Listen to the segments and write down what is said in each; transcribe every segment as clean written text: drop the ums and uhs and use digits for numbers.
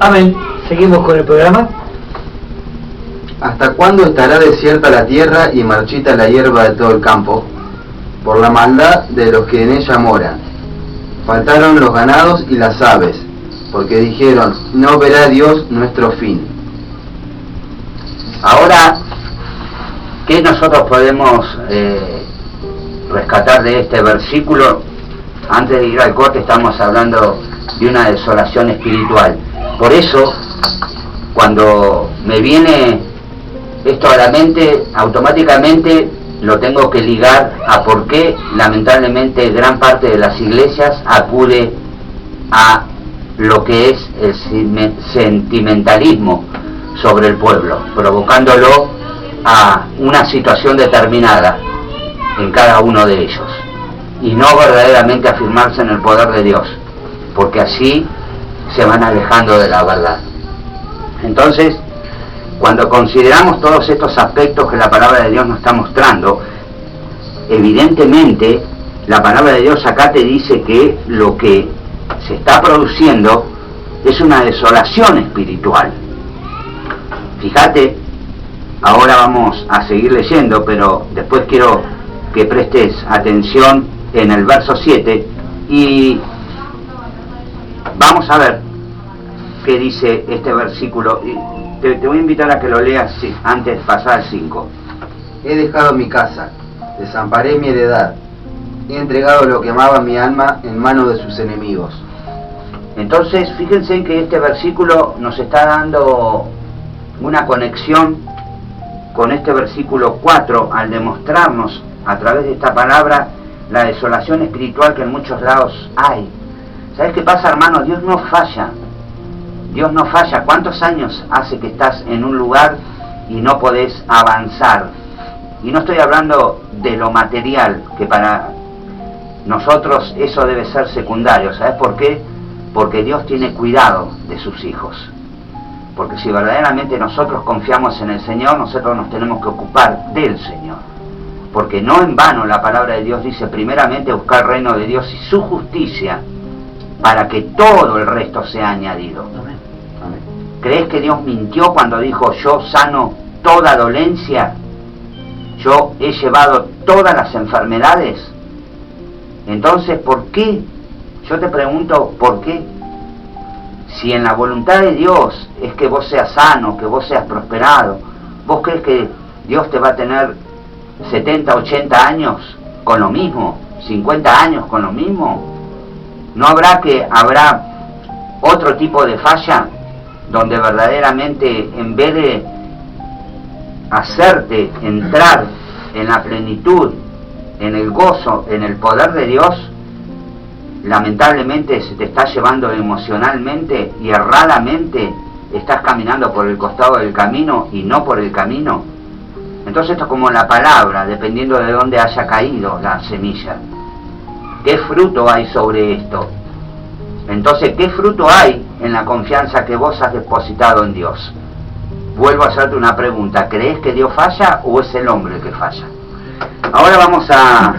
Amén. Seguimos con el programa. ¿Hasta cuándo estará desierta la tierra y marchita la hierba de todo el campo? Por la maldad de los que en ella moran. Faltaron los ganados y las aves, porque dijeron, no verá Dios nuestro fin. Ahora, ¿qué nosotros podemos rescatar de este versículo? Antes de ir al corte estamos hablando de una desolación espiritual. Por eso, cuando me viene esto a la mente, automáticamente lo tengo que ligar a por qué lamentablemente gran parte de las iglesias acude a lo que es el sentimentalismo sobre el pueblo, provocándolo a una situación determinada en cada uno de ellos, y no verdaderamente afirmarse en el poder de Dios, porque así se van alejando de la verdad. Entonces, cuando consideramos todos estos aspectos que la palabra de Dios nos está mostrando, evidentemente la palabra de Dios acá te dice que lo que se está produciendo es una desolación espiritual. Fíjate, ahora vamos a seguir leyendo, pero después quiero que prestes atención en el verso 7 y vamos a ver qué dice este versículo. Te voy a invitar a que lo leas antes de pasar al 5. He dejado mi casa, desamparé mi heredad, he entregado lo que amaba mi alma en manos de sus enemigos. Entonces, fíjense que este versículo nos está dando una conexión con este versículo 4 al demostrarnos a través de esta palabra la desolación espiritual que en muchos lados hay. ¿Sabes qué pasa, hermano? Dios no falla. Dios no falla. ¿Cuántos años hace que estás en un lugar y no podés avanzar? Y no estoy hablando de lo material, que para nosotros eso debe ser secundario. ¿Sabes por qué? Porque Dios tiene cuidado de sus hijos. Porque si verdaderamente nosotros confiamos en el Señor, nosotros nos tenemos que ocupar del Señor. Porque no en vano la palabra de Dios dice primeramente buscar el reino de Dios y su justicia, para que todo el resto sea añadido. Amén. Amén. ¿Crees que Dios mintió cuando dijo yo sano toda dolencia? Yo he llevado todas las enfermedades. Entonces, ¿por qué? Yo te pregunto, ¿por qué? Si en la voluntad de Dios es que vos seas sano, que vos seas prosperado, ¿vos crees que Dios te va a tener 70, 80 años con lo mismo? ¿50 años con lo mismo? ¿No habrá otro tipo de falla donde verdaderamente en vez de hacerte entrar en la plenitud, en el gozo, en el poder de Dios, lamentablemente se te está llevando emocionalmente y erradamente estás caminando por el costado del camino y no por el camino? Entonces esto es como la palabra, dependiendo de dónde haya caído la semilla. ¿Qué fruto hay sobre esto? Entonces, ¿qué fruto hay en la confianza que vos has depositado en Dios? Vuelvo a hacerte una pregunta. ¿Crees que Dios falla o es el hombre el que falla? Ahora vamos a...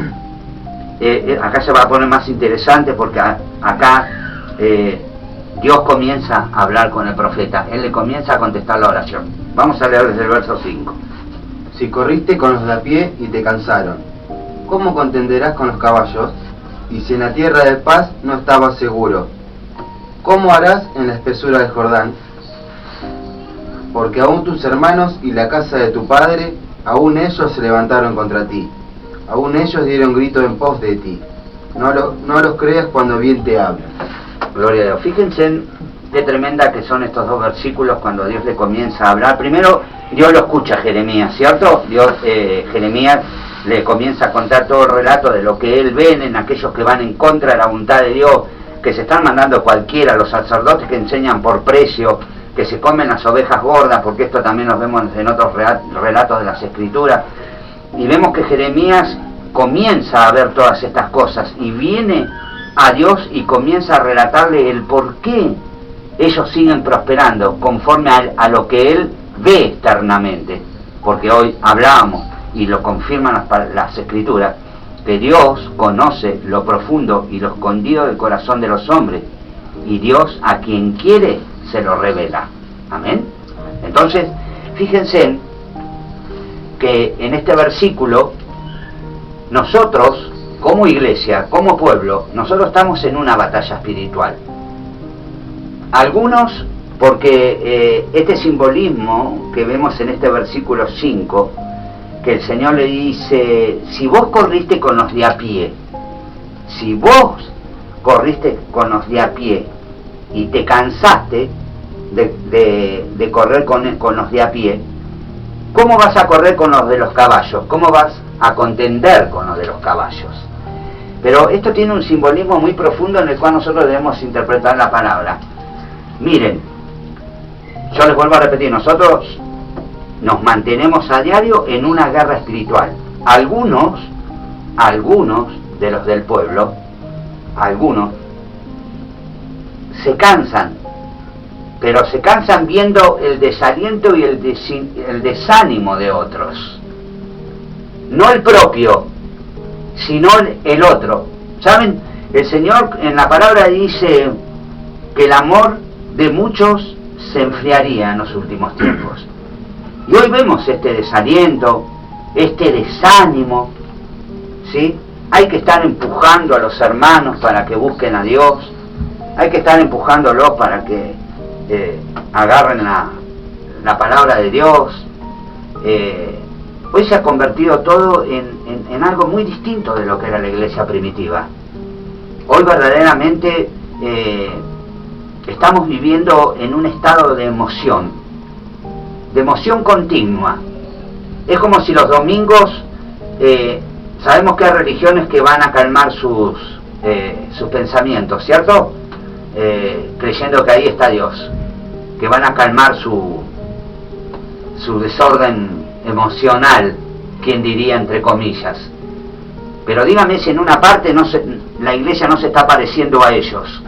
acá se va a poner más interesante porque acá Dios comienza a hablar con el profeta. Él le comienza a contestar la oración. Vamos a leer desde el verso 5. Si corriste con los de a pie y te cansaron, ¿cómo contenderás con los caballos? Y si en la tierra de paz no estabas seguro, ¿cómo harás en la espesura del Jordán? Porque aún tus hermanos y la casa de tu padre, aún ellos se levantaron contra ti. Aún ellos dieron grito en pos de ti. No los creas cuando bien te hablan. Gloria a Dios. Fíjense qué tremenda que son estos dos versículos cuando Dios le comienza a hablar. Primero, Dios lo escucha a Jeremías, ¿cierto? Jeremías le comienza a contar todo el relato de lo que él ve en aquellos que van en contra de la voluntad de Dios, que se están mandando cualquiera, los sacerdotes que enseñan por precio, que se comen las ovejas gordas, porque esto también lo vemos en otros relatos de las Escrituras. Y vemos que Jeremías comienza a ver todas estas cosas y viene a Dios y comienza a relatarle el por qué ellos siguen prosperando conforme a lo que él ve externamente. Porque hoy hablábamos, y lo confirman las Escrituras, que Dios conoce lo profundo y lo escondido del corazón de los hombres, y Dios a quien quiere se lo revela. Amén. Entonces, fíjense que en este versículo, nosotros, como iglesia, como pueblo, nosotros estamos en una batalla espiritual. Algunos, porque este simbolismo que vemos en este versículo 5, que el Señor le dice, si vos corriste con los de a pie, si vos corriste con los de a pie y te cansaste de correr con los de a pie, ¿cómo vas a correr con los de los caballos? ¿Cómo vas a contender con los de los caballos? Pero esto tiene un simbolismo muy profundo en el cual nosotros debemos interpretar la palabra. Miren, yo les vuelvo a repetir, nosotros nos mantenemos a diario en una guerra espiritual. Algunos de los del pueblo, algunos, se cansan, pero se cansan viendo el desaliento y el desánimo de otros. No el propio, sino el otro. ¿Saben? El Señor en la palabra dice que el amor de muchos se enfriaría en los últimos tiempos. Y hoy vemos este desaliento, este desánimo, ¿sí? Hay que estar empujando a los hermanos para que busquen a Dios, hay que estar empujándolos para que agarren la palabra de Dios. Hoy se ha convertido todo en algo muy distinto de lo que era la iglesia primitiva. Hoy verdaderamente estamos viviendo en un estado de emoción continua. Es como si los domingos, sabemos que hay religiones que van a calmar sus pensamientos, ¿cierto? Creyendo que ahí está Dios, que van a calmar su desorden emocional, quien diría entre comillas. Pero dígame si en una parte la iglesia no se está pareciendo a ellos.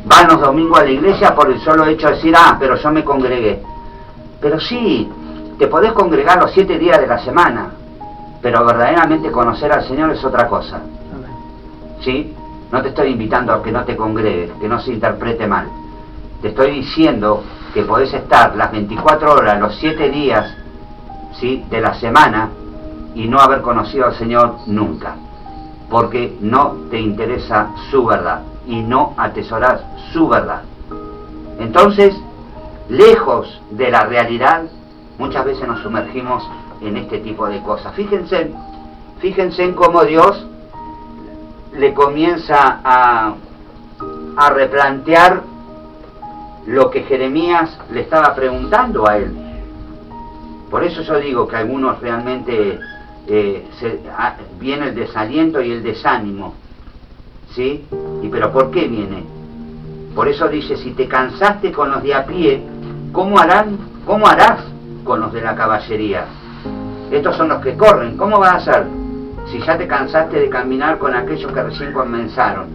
Van los domingos a la iglesia por el solo hecho de decir, pero yo me congregué. Pero sí, te podés congregar los 7 días de la semana, pero verdaderamente conocer al Señor es otra cosa. ¿Sí? No te estoy invitando a que no te congregues, que no se interprete mal. Te estoy diciendo que podés estar las 24 horas, los 7 días, ¿sí?, de la semana y no haber conocido al Señor nunca, porque no te interesa su verdad y no atesorás su verdad. Entonces, lejos de la realidad, muchas veces nos sumergimos en este tipo de cosas. Fíjense en cómo Dios le comienza a replantear lo que Jeremías le estaba preguntando a él. Por eso yo digo que algunos realmente viene el desaliento y el desánimo, ¿sí? Pero ¿por qué viene? Por eso dice, si te cansaste con los de a pie, ¿cómo harás con los de la caballería? Estos son los que corren, ¿cómo vas a hacer? Si ya te cansaste de caminar con aquellos que recién comenzaron,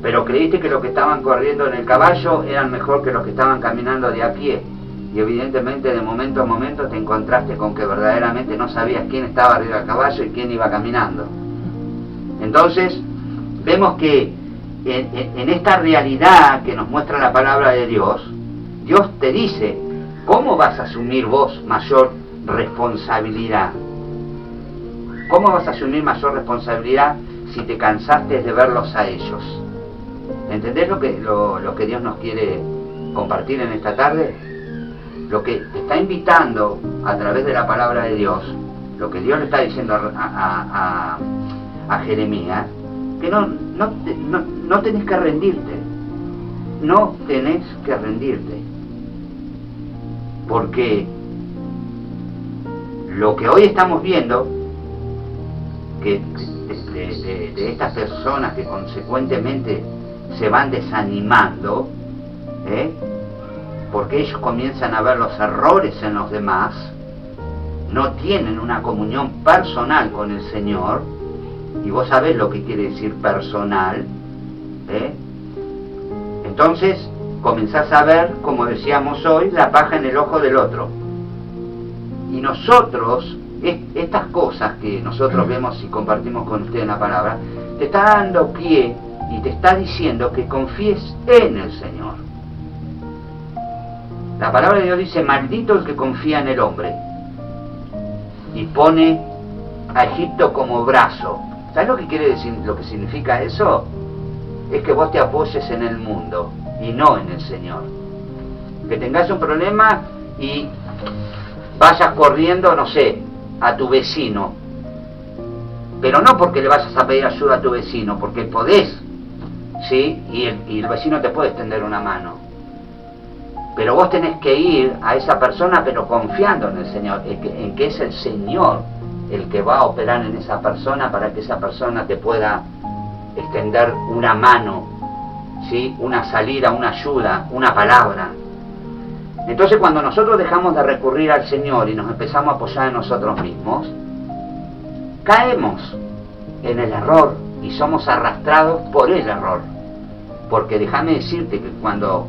pero creíste que los que estaban corriendo en el caballo eran mejor que los que estaban caminando de a pie, y evidentemente de momento a momento te encontraste con que verdaderamente no sabías quién estaba arriba del caballo y quién iba caminando. Entonces vemos que en esta realidad que nos muestra la palabra de Dios, Dios te dice, ¿cómo vas a asumir vos mayor responsabilidad? ¿Cómo vas a asumir mayor responsabilidad si te cansaste de verlos a ellos? ¿Entendés lo que Dios nos quiere compartir en esta tarde? Lo que te está invitando a través de la palabra de Dios, lo que Dios le está diciendo a Jeremías, que no tenés que rendirte, no tenés que rendirte, porque lo que hoy estamos viendo, que de estas personas que consecuentemente se van desanimando, porque ellos comienzan a ver los errores en los demás, no tienen una comunión personal con el Señor, y vos sabés lo que quiere decir personal, entonces comenzás a ver, como decíamos hoy, la paja en el ojo del otro. Y nosotros, estas cosas que nosotros vemos y compartimos con usted en la palabra, te está dando pie y te está diciendo que confíes en el Señor. La palabra de Dios dice, maldito el que confía en el hombre y pone a Egipto como brazo. ¿Sabes lo que quiere decir, lo que significa eso? Es que vos te apoyes en el mundo y no en el Señor. Que tengas un problema y vayas corriendo, no sé, a tu vecino. Pero no porque le vayas a pedir ayuda a tu vecino, porque podés, ¿sí? Y el vecino te puede extender una mano. Pero vos tenés que ir a esa persona, pero confiando en el Señor, en que es el Señor el que va a operar en esa persona para que esa persona te pueda extender una mano, ¿sí? Una salida, una ayuda, una palabra. Entonces cuando nosotros dejamos de recurrir al Señor y nos empezamos a apoyar en nosotros mismos, caemos en el error y somos arrastrados por el error. Porque déjame decirte que cuando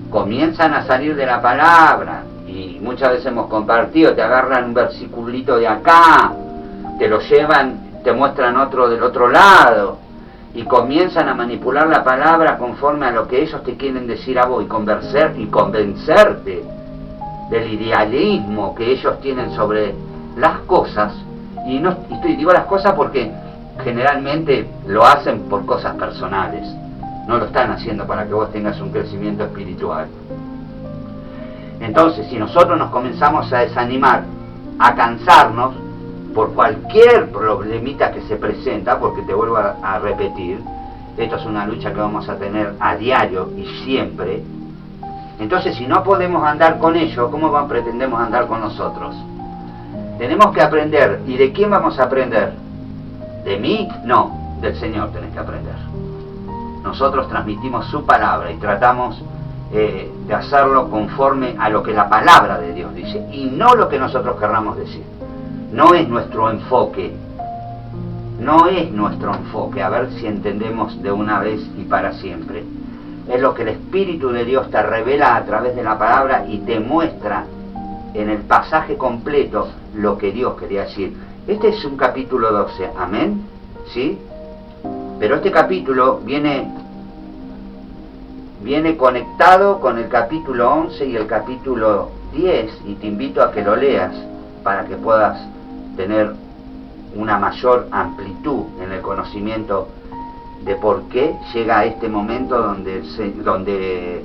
comienzan a salir de la palabra, y muchas veces hemos compartido, te agarran un versiculito de acá, te lo llevan, te muestran otro del otro lado, y comienzan a manipular la palabra conforme a lo que ellos te quieren decir a vos, y convencerte del idealismo que ellos tienen sobre las cosas. Y digo las cosas porque generalmente lo hacen por cosas personales, no lo están haciendo para que vos tengas un crecimiento espiritual. Entonces, si nosotros nos comenzamos a desanimar, a cansarnos por cualquier problemita que se presenta, porque te vuelvo a repetir, esto es una lucha que vamos a tener a diario y siempre. Entonces, si no podemos andar con ellos, ¿cómo pretendemos andar con nosotros? Tenemos que aprender. ¿Y de quién vamos a aprender? ¿De mí? No, del Señor tenés que aprender. Nosotros transmitimos su palabra y tratamos de hacerlo conforme a lo que la palabra de Dios dice y no lo que nosotros querramos decir. No es nuestro enfoque. No es nuestro enfoque. A ver si entendemos de una vez y para siempre. Es lo que el Espíritu de Dios te revela a través de la palabra y te muestra en el pasaje completo lo que Dios quería decir. Este es un capítulo 12, amén, ¿sí? Pero este capítulo viene conectado con el capítulo 11 y el capítulo 10, y te invito a que lo leas para que puedas tener una mayor amplitud en el conocimiento de por qué llega a este momento donde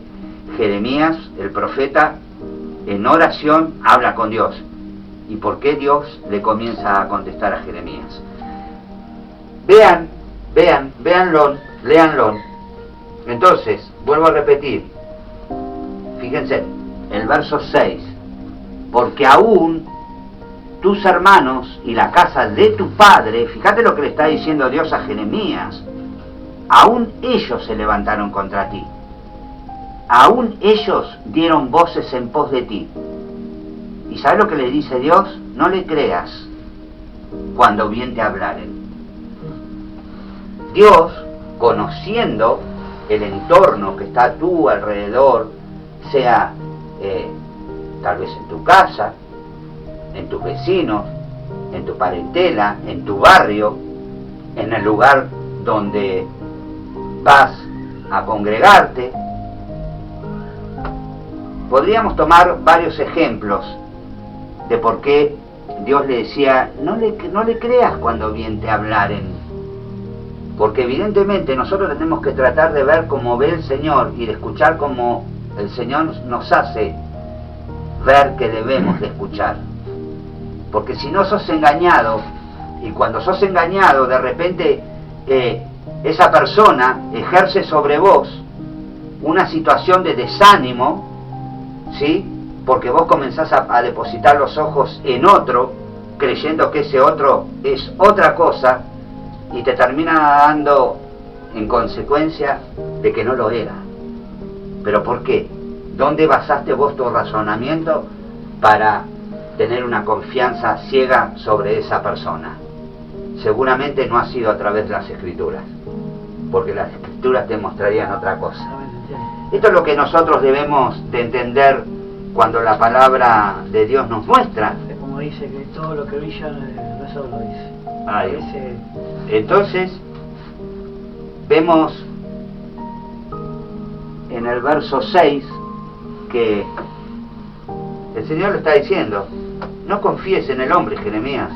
Jeremías, el profeta, en oración habla con Dios, y por qué Dios le comienza a contestar a Jeremías. Véanlo, léanlo. Entonces, vuelvo a repetir, fíjense, el verso 6, porque aún tus hermanos y la casa de tu padre, fíjate lo que le está diciendo Dios a Jeremías, aún ellos se levantaron contra ti, aún ellos dieron voces en pos de ti. ¿Y sabes lo que le dice Dios? No le creas cuando bien te hablaren. Dios, conociendo el entorno que está a tu alrededor, sea tal vez en tu casa, en tus vecinos, en tu parentela, en tu barrio, en el lugar donde vas a congregarte. Podríamos tomar varios ejemplos de por qué Dios le decía, no le creas cuando bien te hablaren. Porque evidentemente nosotros tenemos que tratar de ver cómo ve el Señor y de escuchar como el Señor nos hace ver que debemos de escuchar. Porque si no sos engañado, y cuando sos engañado de repente esa persona ejerce sobre vos una situación de desánimo, ¿sí? Porque vos comenzás a depositar los ojos en otro, creyendo que ese otro es otra cosa, y te termina dando en consecuencia de que no lo era. ¿Pero por qué? ¿Dónde basaste vos tu razonamiento para tener una confianza ciega sobre esa persona? Seguramente no ha sido a través de las Escrituras, porque las Escrituras te mostrarían otra cosa. Esto es lo que nosotros debemos de entender cuando la palabra de Dios nos muestra. Es como dice que todo lo que brilla no es oro, dice. Entonces, vemos en el verso 6 que El Señor le está diciendo, no confíes en el hombre, Jeremías.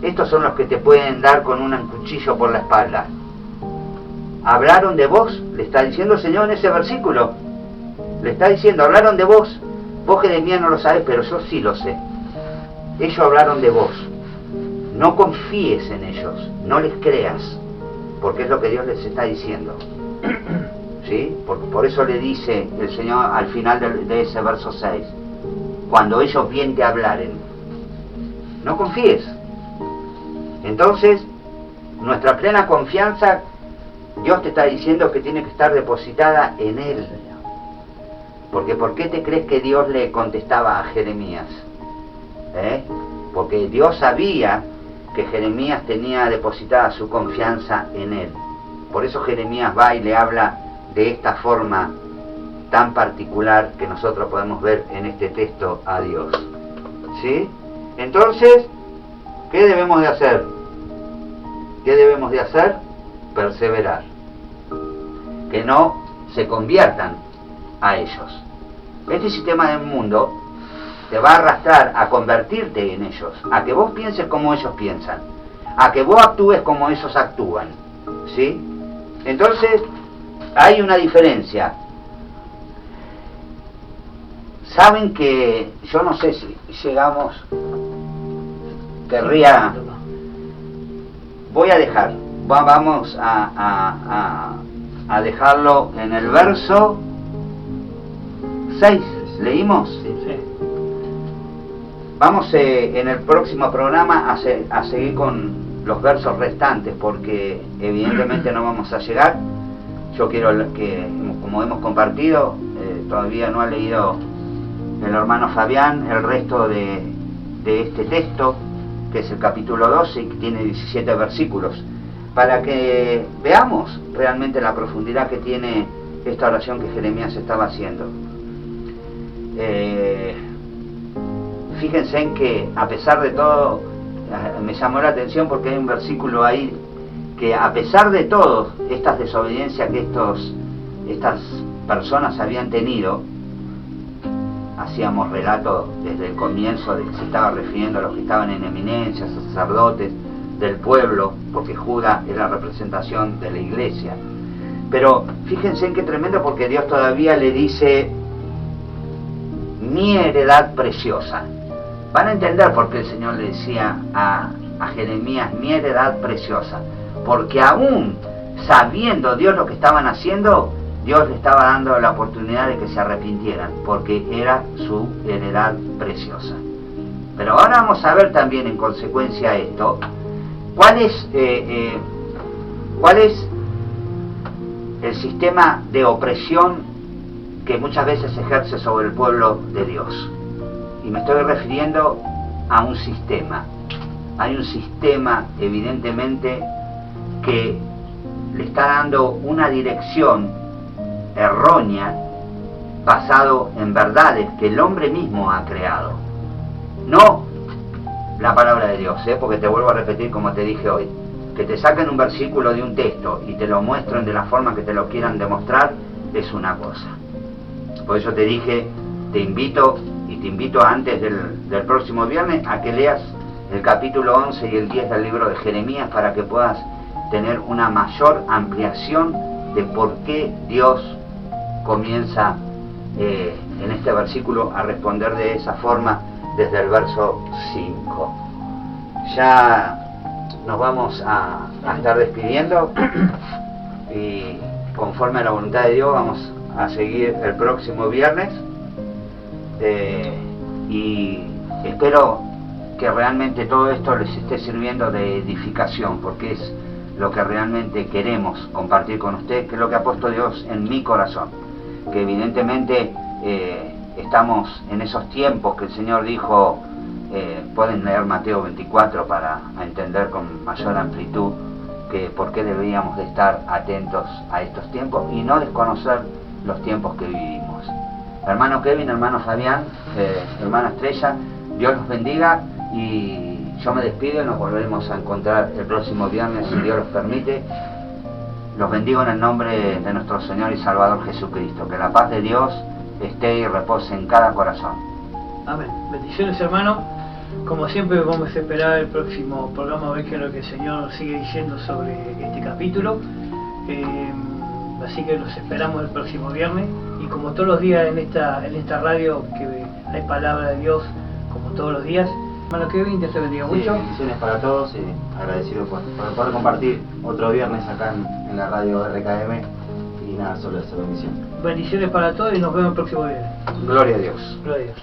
Estos son los que te pueden dar con un cuchillo por la espalda. Hablaron de vos, le está diciendo el Señor en ese versículo. Le está diciendo, hablaron de vos. Vos, Jeremías, no lo sabes, pero yo sí lo sé. Ellos hablaron de vos. No confíes en ellos, no les creas, porque es lo que Dios les está diciendo. ¿Sí? Por eso le dice el Señor al final de ese verso 6, cuando ellos bien te hablaren, no confíes. Entonces, nuestra plena confianza, Dios te está diciendo que tiene que estar depositada en Él. Porque ¿por qué te crees que Dios le contestaba a Jeremías? Porque Dios sabía que Jeremías tenía depositada su confianza en Él. Por eso Jeremías va y le habla de esta forma tan particular que nosotros podemos ver en este texto a Dios. ¿Sí? Entonces, ¿qué debemos de hacer? ¿Qué debemos de hacer? Perseverar. Que no se conviertan a ellos. Este sistema del mundo te va a arrastrar a convertirte en ellos, a que vos pienses como ellos piensan, a que vos actúes como ellos actúan. ¿Sí? Entonces, hay una diferencia. Saben que, yo no sé si llegamos, voy a dejar, vamos a dejarlo en el verso 6, ¿leímos? Sí. Vamos en el próximo programa a seguir con los versos restantes, porque evidentemente no vamos a llegar. Yo quiero que, como hemos compartido, todavía no ha leído el hermano Fabián el resto de este texto, que es el capítulo 12 y que tiene 17 versículos, para que veamos realmente la profundidad que tiene esta oración que Jeremías estaba haciendo. Fíjense en que, a pesar de todo, me llamó la atención porque hay un versículo ahí que, a pesar de todo estas desobediencias que estas personas habían tenido, hacíamos relato desde el comienzo de que se estaba refiriendo a los que estaban en eminencia, sacerdotes del pueblo, porque Judá era la representación de la iglesia. Pero fíjense en qué tremendo, porque Dios todavía le dice, mi heredad preciosa. Van a entender por qué el Señor le decía a Jeremías, mi heredad preciosa. Porque aún sabiendo Dios lo que estaban haciendo, Dios le estaba dando la oportunidad de que se arrepintieran, porque era su heredad preciosa. Pero ahora vamos a ver también en consecuencia esto, cuál es el sistema de opresión que muchas veces se ejerce sobre el pueblo de Dios. Y me estoy refiriendo a un sistema. Hay un sistema, evidentemente, que le está dando una dirección errónea, basado en verdades que el hombre mismo ha creado. No la palabra de Dios, porque te vuelvo a repetir como te dije hoy, que te saquen un versículo de un texto y te lo muestren de la forma que te lo quieran demostrar, es una cosa. Por eso te dije, te invito antes del próximo viernes a que leas el capítulo 11 y el 10 del libro de Jeremías, para que puedas tener una mayor ampliación de por qué Dios comienza en este versículo a responder de esa forma desde el verso 5. Ya nos vamos a estar despidiendo y conforme a la voluntad de Dios vamos a seguir el próximo viernes, y espero que realmente todo esto les esté sirviendo de edificación, porque es lo que realmente queremos compartir con ustedes, que es lo que ha puesto Dios en mi corazón, que evidentemente estamos en esos tiempos que el Señor dijo, pueden leer Mateo 24 para entender con mayor amplitud que por qué deberíamos de estar atentos a estos tiempos y no desconocer los tiempos que vivimos. Hermano Kevin, hermano Fabián, hermana Estrella, Dios los bendiga, y yo me despido y nos volveremos a encontrar el próximo viernes, si Dios los permite. Los bendigo en el nombre de nuestro Señor y Salvador Jesucristo. Que la paz de Dios esté y repose en cada corazón. Amén. Bendiciones, hermano. Como siempre, vamos a esperar el próximo programa a ver qué es lo que el Señor nos sigue diciendo sobre este capítulo. Así que los esperamos el próximo viernes. Y como todos los días en esta radio, que hay palabra de Dios, como todos los días. Hermano Kevin, Dios te bendiga mucho. Bendiciones para todos y agradecido por poder compartir otro viernes acá en la radio RKM. Y nada, solo esa bendición. Bendiciones para todos y nos vemos el próximo viernes. Gloria a Dios. Gloria a Dios.